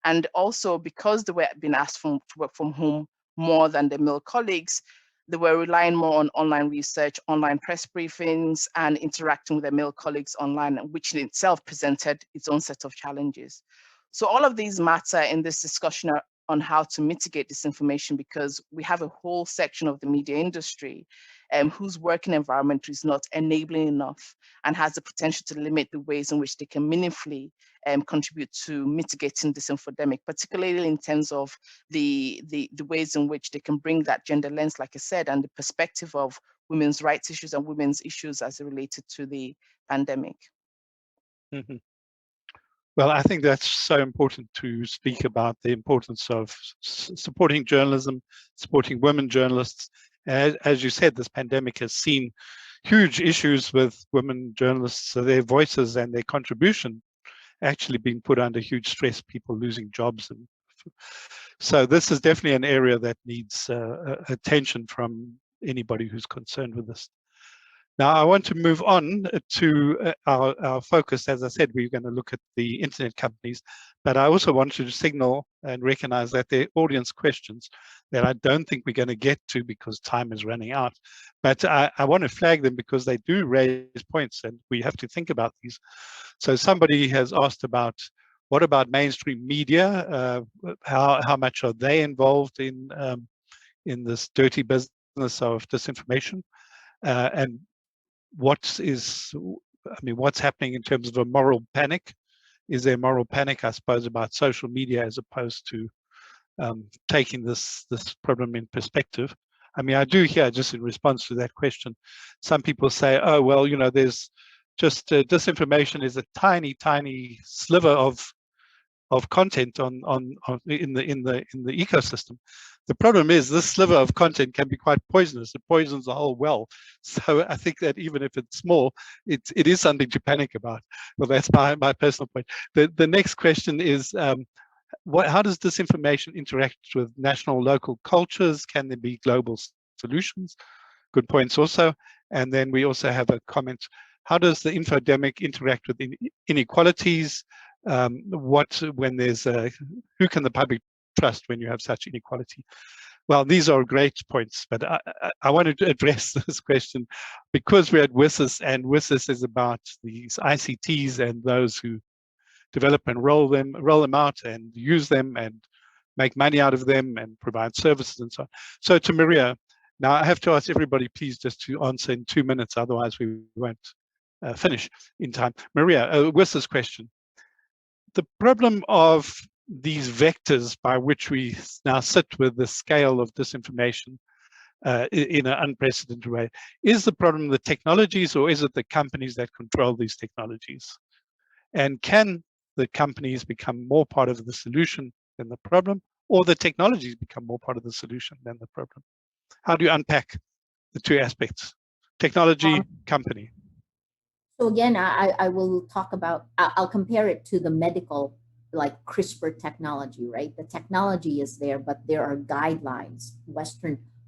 And also because they were being asked to work from home more than their male colleagues, they were relying more on online research, online press briefings, and interacting with their male colleagues online, which in itself presented its own set of challenges. So all of these matter in this discussion on how to mitigate disinformation, because we have a whole section of the media industry whose working environment is not enabling enough and has the potential to limit the ways in which they can meaningfully contribute to mitigating this infodemic, particularly in terms of the ways in which they can bring that gender lens, like I said, and the perspective of women's rights issues and women's issues as related to the pandemic. Mm-hmm. Well, I think that's so important to speak about the importance of supporting journalism, supporting women journalists. As you said, this pandemic has seen huge issues with women journalists, so their voices and their contribution actually being put under huge stress, people losing jobs. And so this is definitely an area that needs attention from anybody who's concerned with this. Now, I want to move on to our focus. As I said, we're going to look at the internet companies, but I also want to signal and recognize that there are audience questions that I don't think we're going to get to because time is running out. But I want to flag them because they do raise points and we have to think about these. So somebody has asked about, what about mainstream media? How much are they involved in this dirty business of disinformation? And what's happening in terms of a moral panic? Is there a moral panic, I suppose, about social media as opposed to taking this problem in perspective? I mean, I do hear, just in response to that question, some people say, oh, well, there's just disinformation is a tiny sliver of content in the ecosystem. The problem is this sliver of content can be quite poisonous. It poisons the whole well. So I think that even if it's small, it is something to panic about. Well, that's my personal point. The next question is, how does disinformation interact with national, local cultures? Can there be global solutions? Good points also. And then we also have a comment, how does the infodemic interact with inequalities? When there's who can the public trust when you have such inequality? Well, these are great points, but I wanted to address this question because we're at WSIS, and WSIS is about these ICTs and those who develop and roll them out and use them and make money out of them and provide services and so on. So to Maria, now I have to ask everybody, please, just to answer in 2 minutes, otherwise we won't finish in time. Maria, WSIS question. The problem of these vectors by which we now sit with the scale of disinformation in an unprecedented way, is the problem the technologies, or is it the companies that control these technologies? And can the companies become more part of the solution than the problem, or the technologies become more part of the solution than the problem? How do you unpack the two aspects? Technology, company. So again, I will talk about, I'll compare it to the medical, like CRISPR technology, right? The technology is there, but there are guidelines.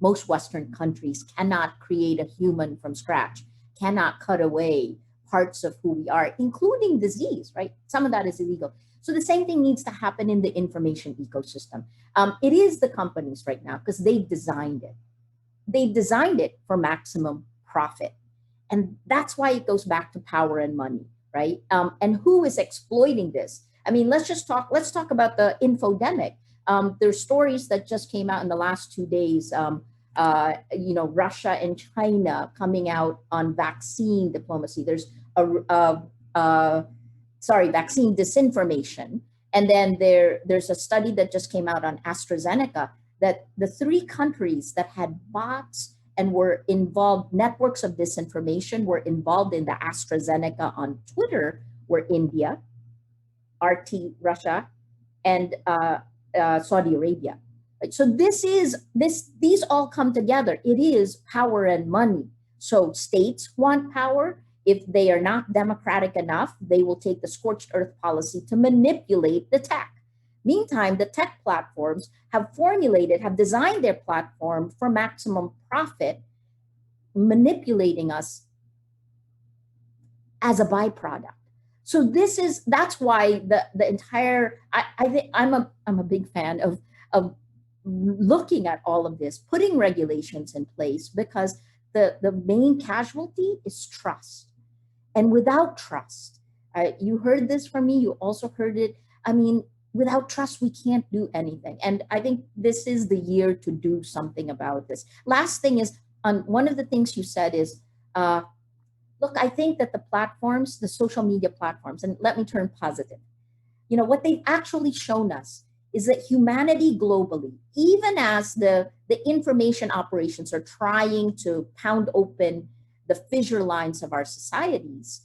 Most Western countries cannot create a human from scratch, cannot cut away parts of who we are, including disease, right? Some of that is illegal. So the same thing needs to happen in the information ecosystem. It is the companies right now, because they designed it. They designed it for maximum profit. And that's why it goes back to power and money, right? And who is exploiting this? I mean, let's talk about the infodemic. There's stories that just came out in the last 2 days, Russia and China coming out on vaccine diplomacy. There's vaccine disinformation. And then there's a study that just came out on AstraZeneca that the 3 countries that had bots and were involved, networks of disinformation were involved in the AstraZeneca on Twitter, were India, RT, Russia, and Saudi Arabia. Right? So these all come together. It is power and money. So states want power. If they are not democratic enough, they will take the scorched earth policy to manipulate the tech. Meantime, the tech platforms have designed their platform for maximum profit, manipulating us as a byproduct. So that's why the entire, I think I'm a big fan of looking at all of this, putting regulations in place, because the main casualty is trust. And without trust, you heard this from me, you also heard it. I mean, without trust, we can't do anything. And I think this is the year to do something about this. Last thing is, one of the things you said is, look, I think that the platforms, the social media platforms, and let me turn positive, what they've actually shown us is that humanity globally, even as the information operations are trying to pound open the fissure lines of our societies,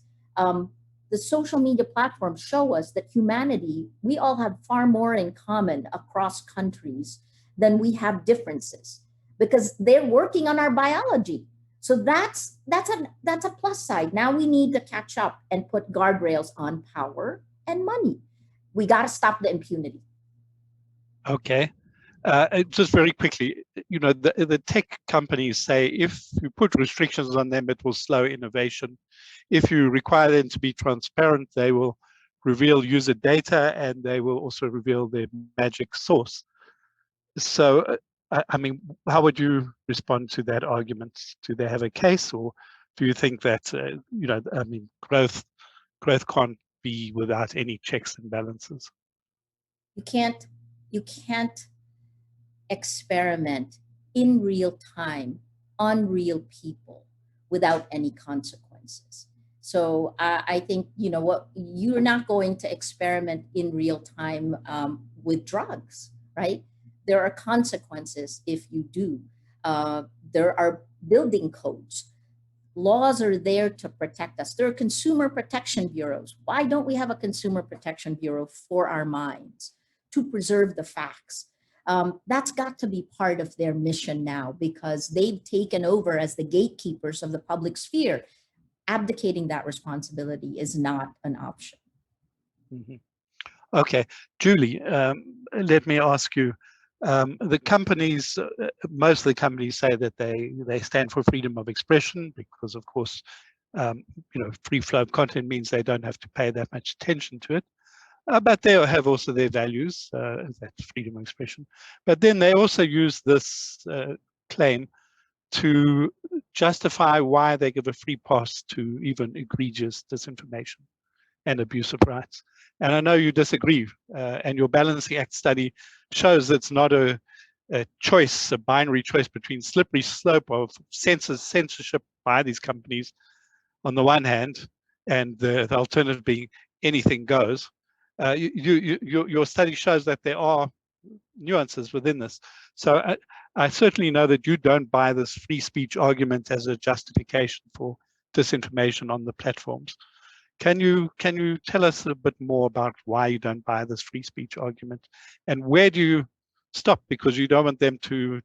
the social media platforms show us that humanity, we all have far more in common across countries than we have differences, because they're working on our biology. So that's a plus side. Now we need to catch up and put guardrails on power and money. We got to stop the impunity. Okay. Just very quickly, the tech companies say if you put restrictions on them, it will slow innovation. If you require them to be transparent, they will reveal user data, and they will also reveal their magic source. So, I mean, how would you respond to that argument? Do they have a case, or do you think that, I mean, growth can't be without any checks and balances? You can't experiment in real time on real people without any consequences. So I think, you're not going to experiment in real time with drugs, right? There are consequences if you do. There are building codes. Laws are there to protect us. There are consumer protection bureaus. Why don't we have a consumer protection bureau for our minds to preserve the facts? That's got to be part of their mission now, because they've taken over as the gatekeepers of the public sphere. Abdicating that responsibility is not an option. Mm-hmm. Okay, Julie, let me ask you, the companies, most of the companies say that they stand for freedom of expression because, of course, free flow of content means they don't have to pay that much attention to it. But they have also their values, that's freedom of expression. But then they also use this claim to justify why they give a free pass to even egregious disinformation and abuse of rights. And I know you disagree, and your Balancing Act study shows it's not a choice, a binary choice between slippery slope of censorship by these companies on the one hand, and the alternative being anything goes. Your study shows that there are nuances within this. So I certainly know that you don't buy this free speech argument as a justification for disinformation on the platforms. Can you tell us a bit more about why you don't buy this free speech argument, and where do you stop because you don't want them to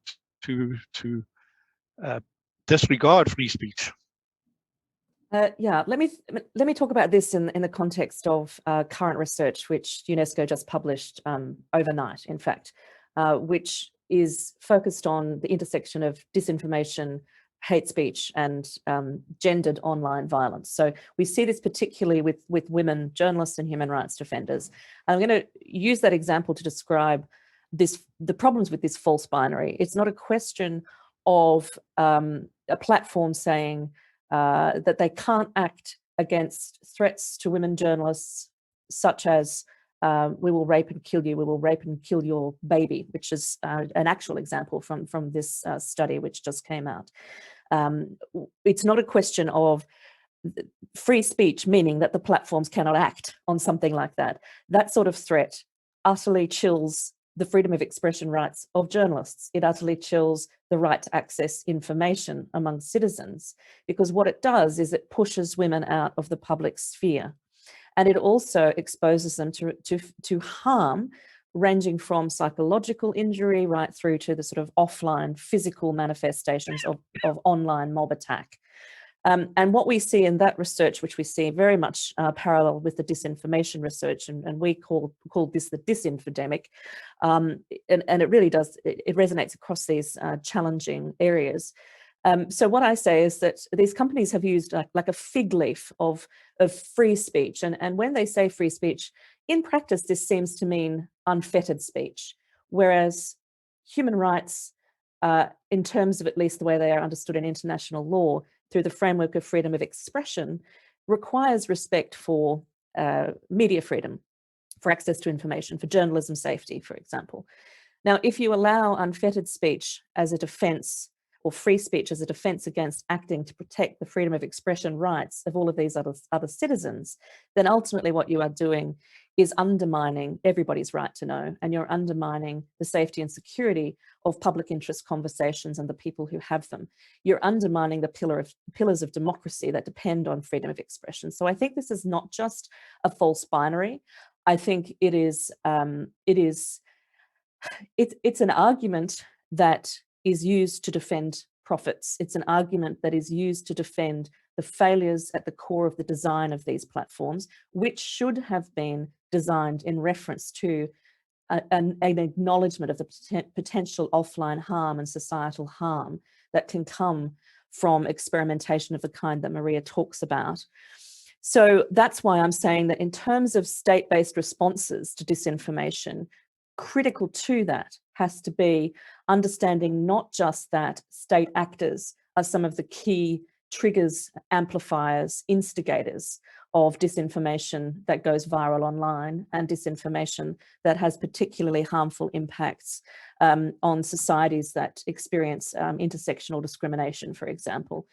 disregard free speech? Yeah, let me talk about this in the context of current research, which UNESCO just published overnight, in fact, which is focused on the intersection of disinformation, hate speech, and gendered online violence. So we see this particularly with women journalists and human rights defenders. And I'm going to use that example to describe the problems with this false binary. It's not a question of a platform saying that they can't act against threats to women journalists, such as we will rape and kill you, we will rape and kill your baby, which is an actual example from this study which just came out. It's not a question of free speech, meaning that the platforms cannot act on something like that. That sort of threat utterly chills the freedom of expression rights of journalists. It utterly chills the right to access information among citizens, because what it does is it pushes women out of the public sphere. And it also exposes them to harm ranging from psychological injury right through to the sort of offline physical manifestations of online mob attack. And what we see in that research, which we see very much parallel with the disinformation research, and we call this the disinfodemic, and it really does, it resonates across these challenging areas. So what I say is that these companies have used like a fig leaf of free speech. And when they say free speech, in practice, this seems to mean unfettered speech, whereas human rights, in terms of at least the way they are understood in international law, through the framework of freedom of expression, requires respect for media freedom, for access to information, for journalism safety, for example. Now, if you allow unfettered speech as a defense, or free speech as a defense against acting to protect the freedom of expression rights of all of these other citizens, then ultimately what you are doing is undermining everybody's right to know, and you're undermining the safety and security of public interest conversations and the people who have them. You're undermining the pillars of democracy that depend on freedom of expression. So I think this is not just a false binary. I think it's an argument that is used to defend profits. It's an argument that is used to defend the failures at the core of the design of these platforms, which should have been designed in reference to an acknowledgement of the potential offline harm and societal harm that can come from experimentation of the kind that Maria talks about. So that's why I'm saying that in terms of state-based responses to disinformation, critical to that has to be understanding not just that state actors are some of the key triggers, amplifiers, instigators of disinformation that goes viral online, and disinformation that has particularly harmful impacts on societies that experience intersectional discrimination, for example.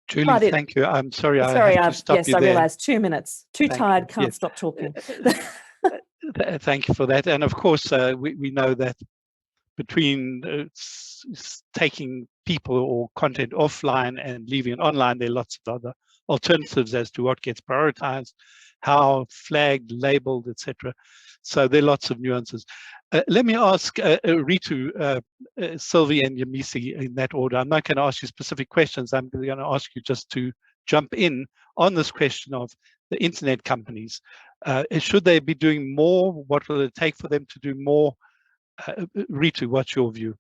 Julie, thank you. I'm sorry, I have to stop you there. I realized 2 minutes. Thank tired, you. Can't stop talking. Thank you for that. And of course, we know that between taking people or content offline and leaving it online, there are lots of other alternatives as to what gets prioritized, how flagged, labeled, etc. So there are lots of nuances. Let me ask Ritu, Sylvie, and Yamisi in that order. I'm not going to ask you specific questions. I'm going to ask you just to jump in on this question of the internet companies. Should they be doing more? What will it take for them to do more? Ritu, what's your view?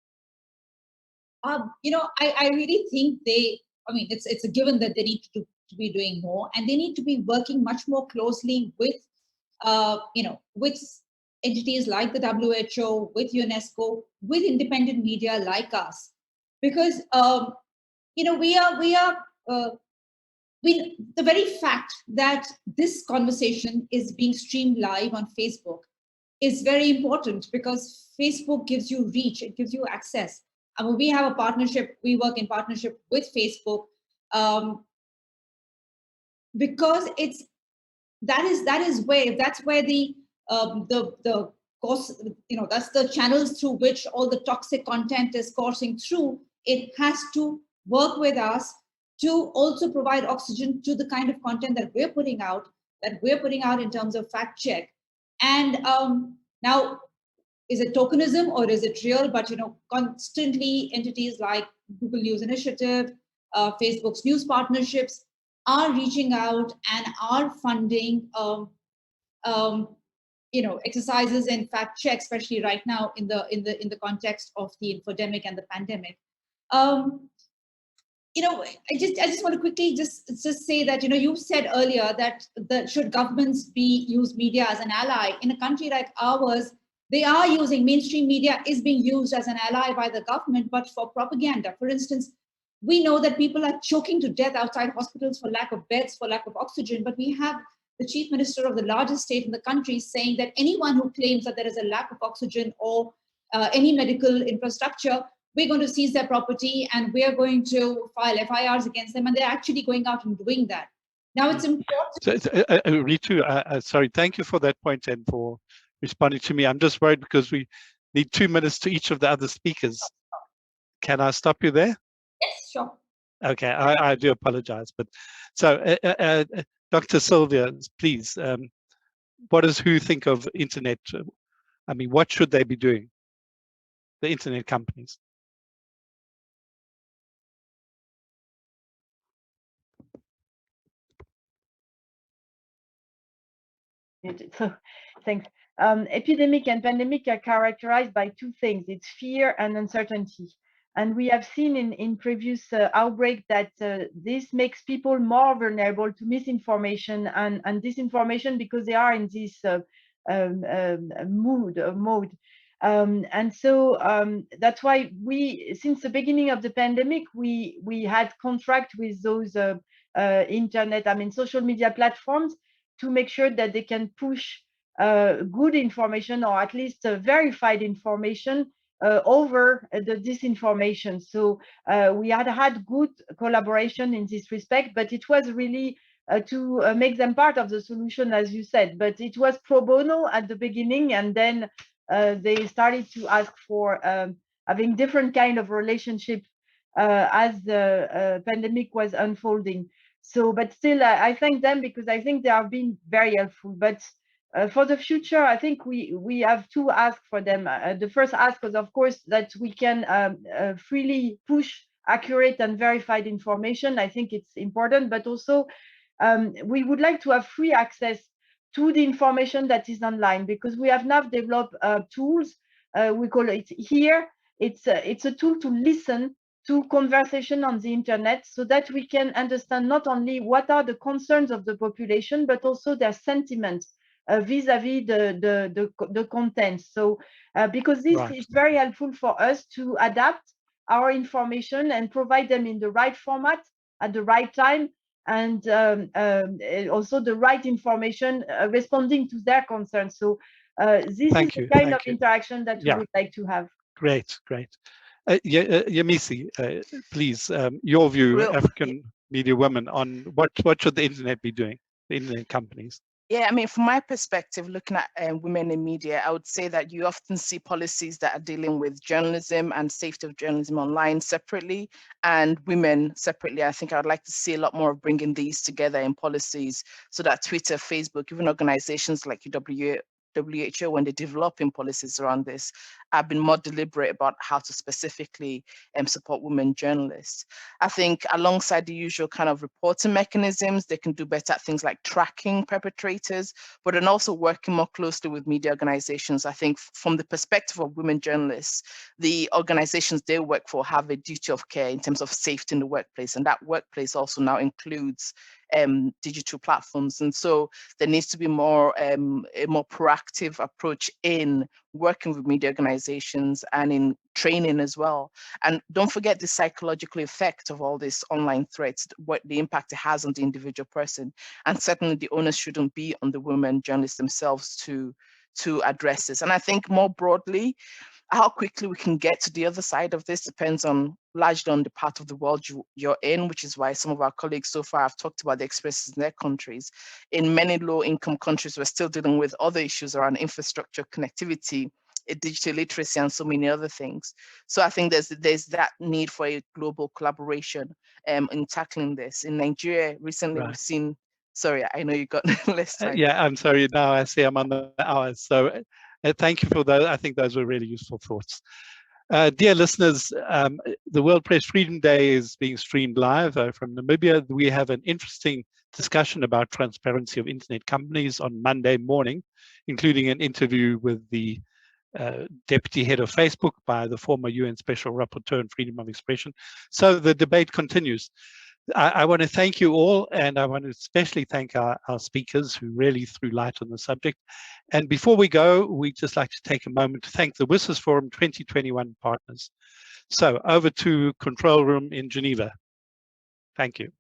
I really think it's a given that they need to be doing more, and they need to be working much more closely with with entities like the WHO, with UNESCO, with independent media like us, because the very fact that this conversation is being streamed live on Facebook is very important, because Facebook gives you reach, it gives you access. I mean, we have a partnership, we work in partnership with Facebook, because that's where the course, that's the channels through which all the toxic content is coursing through. It has to work with us to also provide oxygen to the kind of content that we're putting out in terms of fact check. And now, is it tokenism or is it real? But constantly entities like Google News Initiative, Facebook's news partnerships are reaching out and are funding exercises in fact check, especially right now in the context of the infodemic and the pandemic. I just want to quickly just say that you said earlier that should governments use media as an ally. In a country like ours, they are using mainstream media is being used as an ally by the government, but for propaganda. For instance, we know that people are choking to death outside hospitals for lack of beds, for lack of oxygen, but we have the chief minister of the largest state in the country saying that anyone who claims that there is a lack of oxygen or any medical infrastructure, we're going to seize their property and we're going to file FIRs against them. And they're actually going out and doing that. Now it's important. Ritu, sorry, thank you for that point and for responding to me. I'm just worried because we need 2 minutes to each of the other speakers. Can I stop you there? Yes, sure. Okay, I do apologize. But so, Dr. Sylvia, please, what does WHO think of internet? I mean, what should they be doing, the internet companies? So, thanks. Epidemic and pandemic are characterized by two things: it's fear and uncertainty. And we have seen in previous outbreak that this makes people more vulnerable to misinformation and disinformation, because they are in this mode. And so that's why we, since the beginning of the pandemic, we had contract with those internet, social media platforms, to make sure that they can push good information, or at least verified information, over the disinformation. So we had good collaboration in this respect, but it was really to make them part of the solution, as you said. But it was pro bono at the beginning, and then they started to ask for having different kind of relationship as the pandemic was unfolding. So, but still, I thank them, because I think they have been very helpful. But for the future, I think we have two asks for them. The first ask is, of course, that we can freely push accurate and verified information. I think it's important, but also we would like to have free access to the information that is online, because we have now developed tools. We call it here. It's a tool to listen to conversation on the internet, so that we can understand not only what are the concerns of the population, but also their sentiments vis-a-vis the content. So because this is very helpful for us to adapt our information and provide them in the right format at the right time, and also the right information responding to their concerns. So this is the kind of interaction that we would like to have. Great. Yemisi, please, your view, African media women, on what should the internet be doing, the internet companies? Yeah, I mean, from my perspective, looking at women in media, I would say that you often see policies that are dealing with journalism and safety of journalism online separately, and women separately. I think I would like to see a lot more of bringing these together in policies, so that Twitter, Facebook, even organizations like WHO, when they're developing policies around this, have been more deliberate about how to specifically support women journalists. I think alongside the usual kind of reporting mechanisms, they can do better at things like tracking perpetrators, but then also working more closely with media organizations. I think from the perspective of women journalists, the organizations they work for have a duty of care in terms of safety in the workplace, and that workplace also now includes digital platforms. And so there needs to be more a more proactive approach in working with media organizations and in training as well. And don't forget the psychological effect of all these online threats, what the impact it has on the individual person. And certainly the onus shouldn't be on the women journalists themselves to address this. And I think more broadly, how quickly we can get to the other side of this depends on largely on the part of the world you're in, which is why some of our colleagues so far have talked about the experiences in their countries. In many low-income countries, we're still dealing with other issues around infrastructure, connectivity, digital literacy, and so many other things. So I think there's that need for a global collaboration in tackling this. In Nigeria, recently we've seen. Sorry, I know you got less time. Yeah, I'm sorry. Now I see I'm on the hours. So thank you for those. I think those were really useful thoughts. Dear listeners, the World Press Freedom Day is being streamed live from Namibia. We have an interesting discussion about transparency of internet companies on Monday morning, including an interview with the deputy head of Facebook by the former UN Special Rapporteur on Freedom of Expression. So the debate continues. I want to thank you all, and I want to especially thank our speakers who really threw light on the subject. And before we go, we'd just like to take a moment to thank the WSIS Forum 2021 partners. So over to Control Room in Geneva. Thank you.